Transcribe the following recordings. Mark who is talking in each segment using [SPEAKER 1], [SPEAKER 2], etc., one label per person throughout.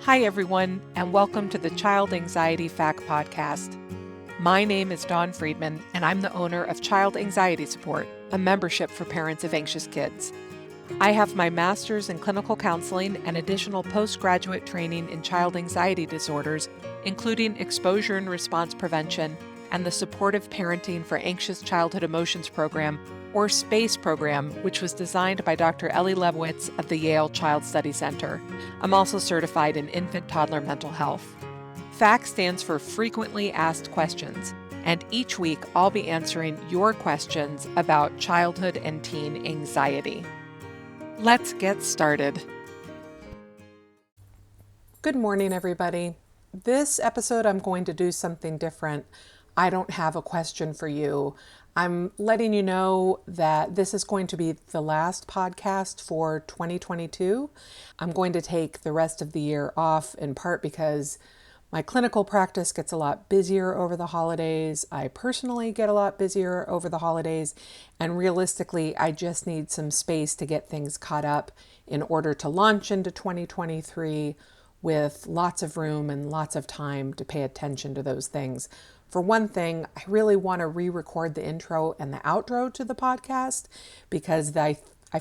[SPEAKER 1] Hi, everyone, and welcome to the Child Anxiety Fact Podcast. My name is Dawn Friedman, and I'm the owner of Child Anxiety Support, a membership for parents of anxious kids. I have my master's in clinical counseling and additional postgraduate training in child anxiety disorders, including exposure and response prevention and the Supportive Parenting for Anxious Childhood Emotions program, or SPACE program, which was designed by Dr. Ellie Lebowitz of the Yale Child Study Center. I'm also certified in infant-toddler mental health. FACT stands for Frequently Asked Questions, and each week I'll be answering your questions about childhood and teen anxiety. Let's get started. Good morning, everybody. This episode, I'm going to do something different. I don't have a question for you. I'm letting you know that this is going to be the last podcast for 2022. I'm going to take the rest of the year off, in part because my clinical practice gets a lot busier over the holidays. I personally get a lot busier over the holidays. And realistically, I just need some space to get things caught up in order to launch into 2023 with lots of room and lots of time to pay attention to those things. For one thing, I really want to re-record the intro and the outro to the podcast because I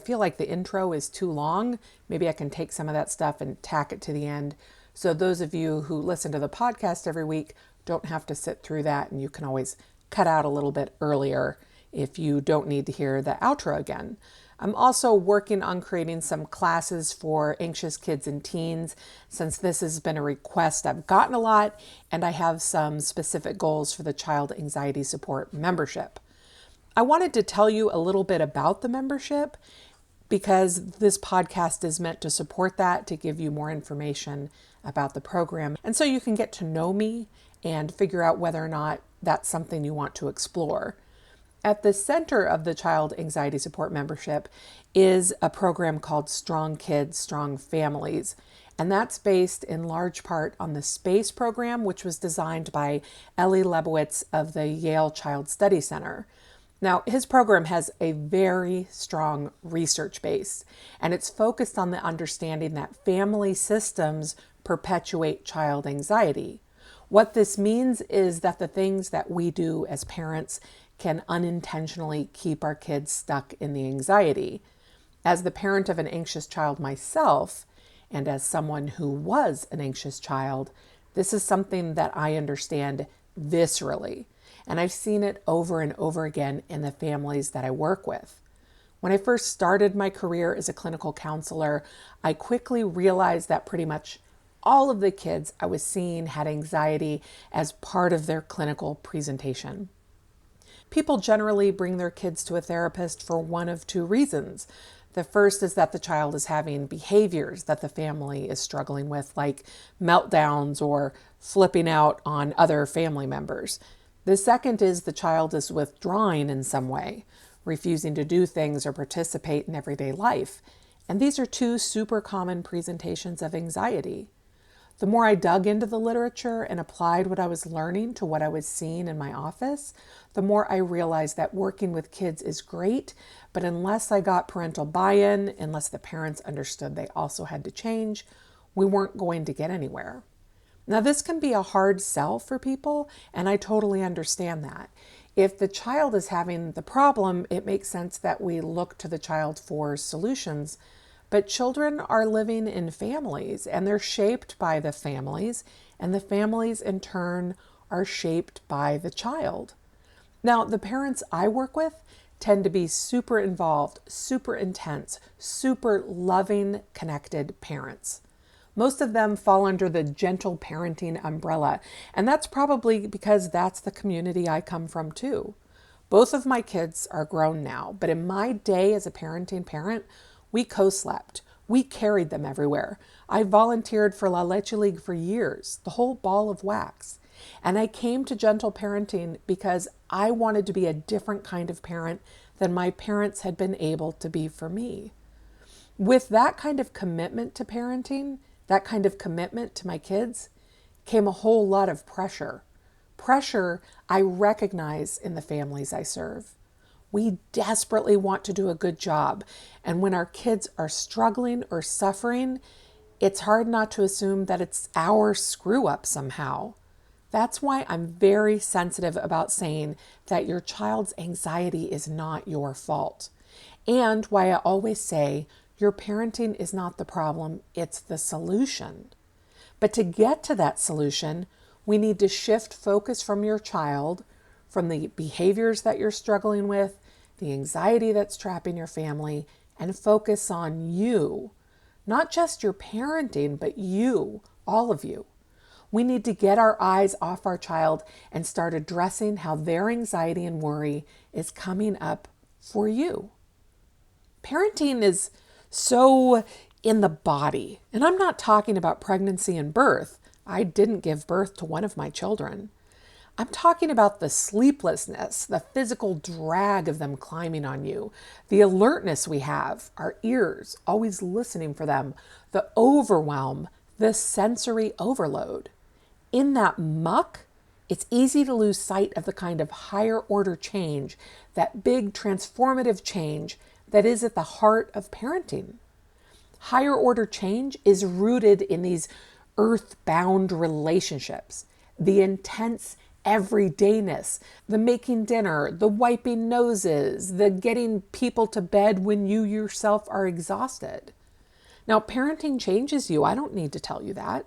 [SPEAKER 1] feel like the intro is too long. Maybe I can take some of that stuff and tack it to the end. So those of you who listen to the podcast every week don't have to sit through that, and you can always cut out a little bit earlier if you don't need to hear the outro again. I'm also working on creating some classes for anxious kids and teens, since this has been a request I've gotten a lot, and I have some specific goals for the Child Anxiety Support membership. I wanted to tell you a little bit about the membership because this podcast is meant to support that, to give you more information about the program, and so you can get to know me and figure out whether or not that's something you want to explore. At the center of the Child Anxiety Support membership is a program called Strong Kids, Strong Families, and that's based in large part on the SPACE program, which was designed by Ellie Lebowitz of the Yale Child Study Center. Now, his program has a very strong research base, and it's focused on the understanding that family systems perpetuate child anxiety. What this means is that the things that we do as parents can unintentionally keep our kids stuck in the anxiety. As the parent of an anxious child myself, and as someone who was an anxious child, this is something that I understand viscerally. And I've seen it over and over again in the families that I work with. When I first started my career as a clinical counselor, I quickly realized that pretty much all of the kids I was seeing had anxiety as part of their clinical presentation. People generally bring their kids to a therapist for one of two reasons. The first is that the child is having behaviors that the family is struggling with, like meltdowns or flipping out on other family members. The second is the child is withdrawing in some way, refusing to do things or participate in everyday life. And these are two super common presentations of anxiety. The more I dug into the literature and applied what I was learning to what I was seeing in my office, the more I realized that working with kids is great, but unless I got parental buy-in, unless the parents understood they also had to change, we weren't going to get anywhere. Now, this can be a hard sell for people, and I totally understand that. If the child is having the problem, it makes sense that we look to the child for solutions. But children are living in families, and they're shaped by the families, and the families in turn are shaped by the child. Now, the parents I work with tend to be super involved, super intense, super loving, connected parents. Most of them fall under the gentle parenting umbrella, and that's probably because that's the community I come from too. Both of my kids are grown now, but in my day as a parenting parent, we co-slept. We carried them everywhere. I volunteered for La Leche League for years, the whole ball of wax. And I came to gentle parenting because I wanted to be a different kind of parent than my parents had been able to be for me. With that kind of commitment to parenting, that kind of commitment to my kids, came a whole lot of pressure. Pressure I recognize in the families I serve. We desperately want to do a good job. And when our kids are struggling or suffering, it's hard not to assume that it's our screw up somehow. That's why I'm very sensitive about saying that your child's anxiety is not your fault. And why I always say your parenting is not the problem, it's the solution. But to get to that solution, we need to shift focus from your child, from the behaviors that you're struggling with, the anxiety that's trapping your family, and focus on you. Not just your parenting, but you, all of you. We need to get our eyes off our child and start addressing how their anxiety and worry is coming up for you. Parenting is so in the body, and I'm not talking about pregnancy and birth. I didn't give birth to one of my children. I'm talking about the sleeplessness, the physical drag of them climbing on you, the alertness we have, our ears always listening for them, the overwhelm, the sensory overload. In that muck, it's easy to lose sight of the kind of higher order change, that big transformative change that is at the heart of parenting. Higher order change is rooted in these earth-bound relationships, the intense everydayness, the making dinner, the wiping noses, the getting people to bed when you yourself are exhausted. Now, parenting changes you. I don't need to tell you that.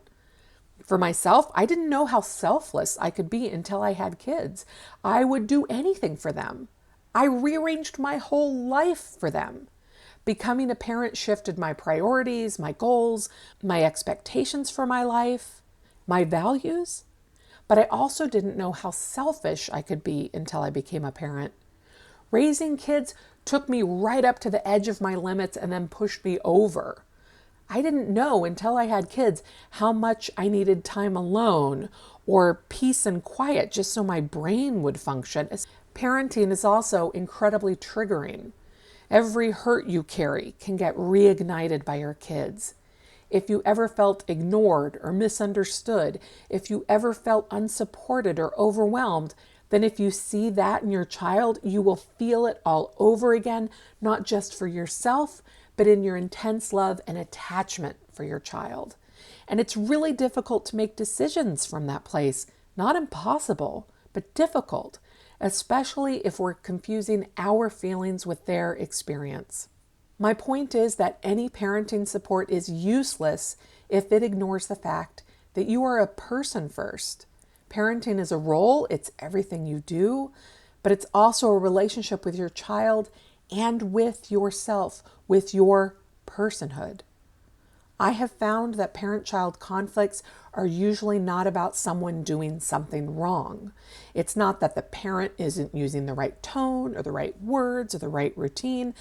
[SPEAKER 1] For myself, I didn't know how selfless I could be until I had kids. I would do anything for them. I rearranged my whole life for them. Becoming a parent shifted my priorities, my goals, my expectations for my life, my values. But I also didn't know how selfish I could be until I became a parent. Raising kids took me right up to the edge of my limits and then pushed me over. I didn't know until I had kids how much I needed time alone or peace and quiet just so my brain would function. Parenting is also incredibly triggering. Every hurt you carry can get reignited by your kids. If you ever felt ignored or misunderstood, if you ever felt unsupported or overwhelmed, then if you see that in your child, you will feel it all over again, not just for yourself, but in your intense love and attachment for your child. And it's really difficult to make decisions from that place. Not impossible, but difficult, especially if we're confusing our feelings with their experience. My point is that any parenting support is useless if it ignores the fact that you are a person first. Parenting is a role, it's everything you do, but it's also a relationship with your child and with yourself, with your personhood. I have found that parent-child conflicts are usually not about someone doing something wrong. It's not that the parent isn't using the right tone or the right words or the right routine.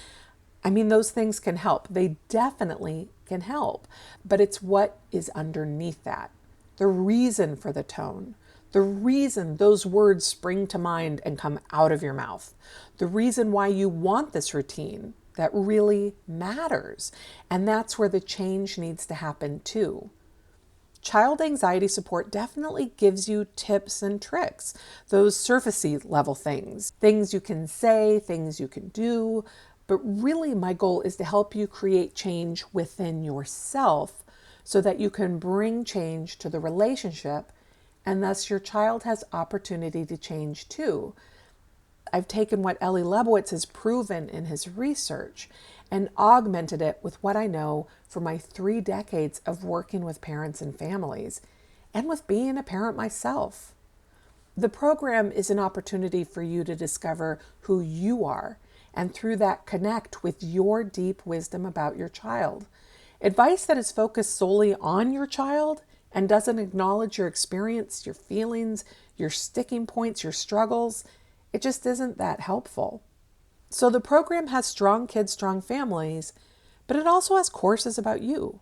[SPEAKER 1] I mean, those things can help. They definitely can help. But it's what is underneath that. The reason for the tone. The reason those words spring to mind and come out of your mouth. The reason why you want this routine that really matters. And that's where the change needs to happen too. Child anxiety support definitely gives you tips and tricks, those surfacey level things you can say, things you can do. But really, my goal is to help you create change within yourself so that you can bring change to the relationship, and thus your child has opportunity to change too. I've taken what Ellie Lebowitz has proven in his research and augmented it with what I know from my 3 decades of working with parents and families, and with being a parent myself. The program is an opportunity for you to discover who you are, and through that connect with your deep wisdom about your child. Advice that is focused solely on your child and doesn't acknowledge your experience, your feelings, your sticking points, your struggles, it just isn't that helpful. So the program has Strong Kids, Strong Families, but it also has courses about you.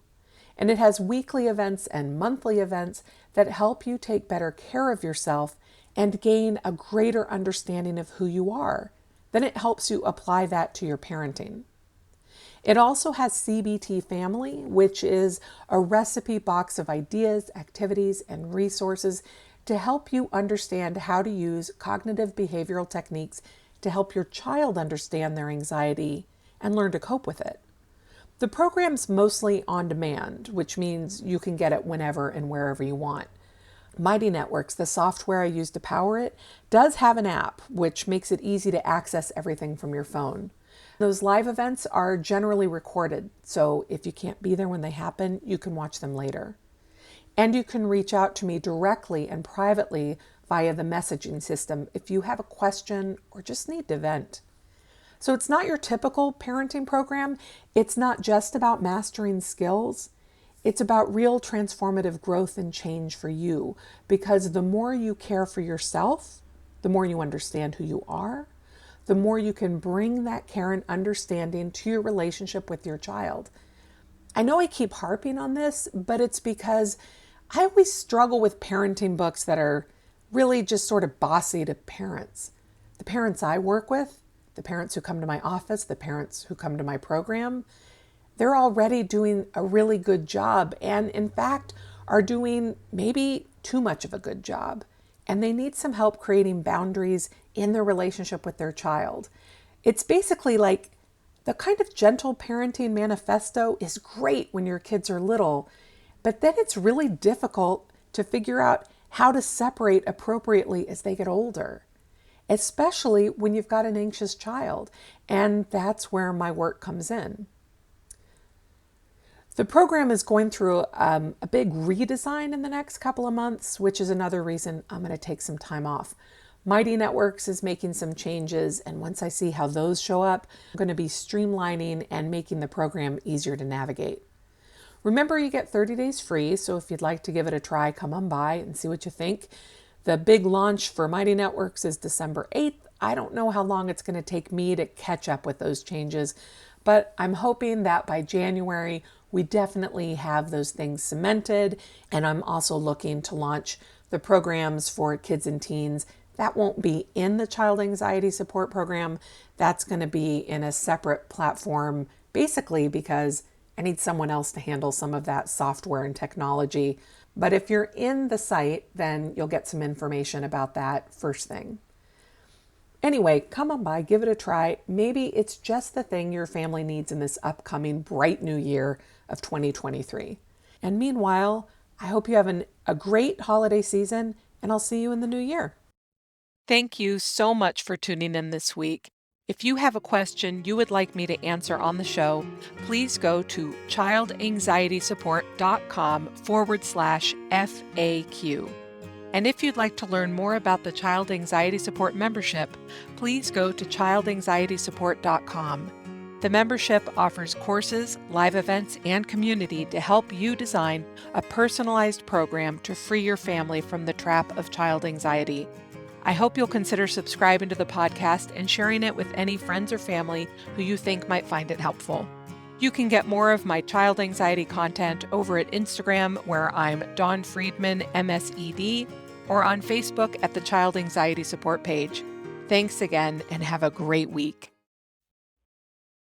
[SPEAKER 1] And it has weekly events and monthly events that help you take better care of yourself and gain a greater understanding of who you are. Then it helps you apply that to your parenting. It also has CBT Family, which is a recipe box of ideas, activities, and resources to help you understand how to use cognitive behavioral techniques to help your child understand their anxiety and learn to cope with it. The program's mostly on demand, which means you can get it whenever and wherever you want. Mighty Networks, the software I use to power it, does have an app, which makes it easy to access everything from your phone. Those live events are generally recorded, so if you can't be there when they happen, you can watch them later. And you can reach out to me directly and privately via the messaging system if you have a question or just need to vent. So it's not your typical parenting program. It's not just about mastering skills. It's about real transformative growth and change for you, because the more you care for yourself, the more you understand who you are, the more you can bring that care and understanding to your relationship with your child. I know I keep harping on this, but it's because I always struggle with parenting books that are really just sort of bossy to parents. The parents I work with, the parents who come to my office, the parents who come to my program, they're already doing a really good job, and in fact are doing maybe too much of a good job. And they need some help creating boundaries in their relationship with their child. It's basically like the kind of gentle parenting manifesto is great when your kids are little, but then it's really difficult to figure out how to separate appropriately as they get older, especially when you've got an anxious child. And that's where my work comes in. The program is going through a big redesign in the next couple of months, which is another reason I'm going to take some time off. Mighty Networks is making some changes, and once I see how those show up, I'm going to be streamlining and making the program easier to navigate. Remember, you get 30 days free, so if you'd like to give it a try, come on by and see what you think. The big launch for Mighty Networks is December 8th. I don't know how long it's going to take me to catch up with those changes, but I'm hoping that by January, we definitely have those things cemented. And I'm also looking to launch the programs for kids and teens. That won't be in the child anxiety support program. That's going to be in a separate platform, basically because I need someone else to handle some of that software and technology. But if you're in the site, then you'll get some information about that first thing. Anyway, come on by, give it a try. Maybe it's just the thing your family needs in this upcoming bright new year of 2023. And meanwhile, I hope you have a great holiday season, and I'll see you in the new year. Thank you so much for tuning in this week. If you have a question you would like me to answer on the show, please go to childanxietysupport.com/FAQ. And if you'd like to learn more about the Child Anxiety Support membership, please go to childanxietysupport.com. The membership offers courses, live events, and community to help you design a personalized program to free your family from the trap of child anxiety. I hope you'll consider subscribing to the podcast and sharing it with any friends or family who you think might find it helpful. You can get more of my child anxiety content over at Instagram, where I'm Dawn Friedman, MSED, or on Facebook at the Child Anxiety Support page. Thanks again, and have a great week.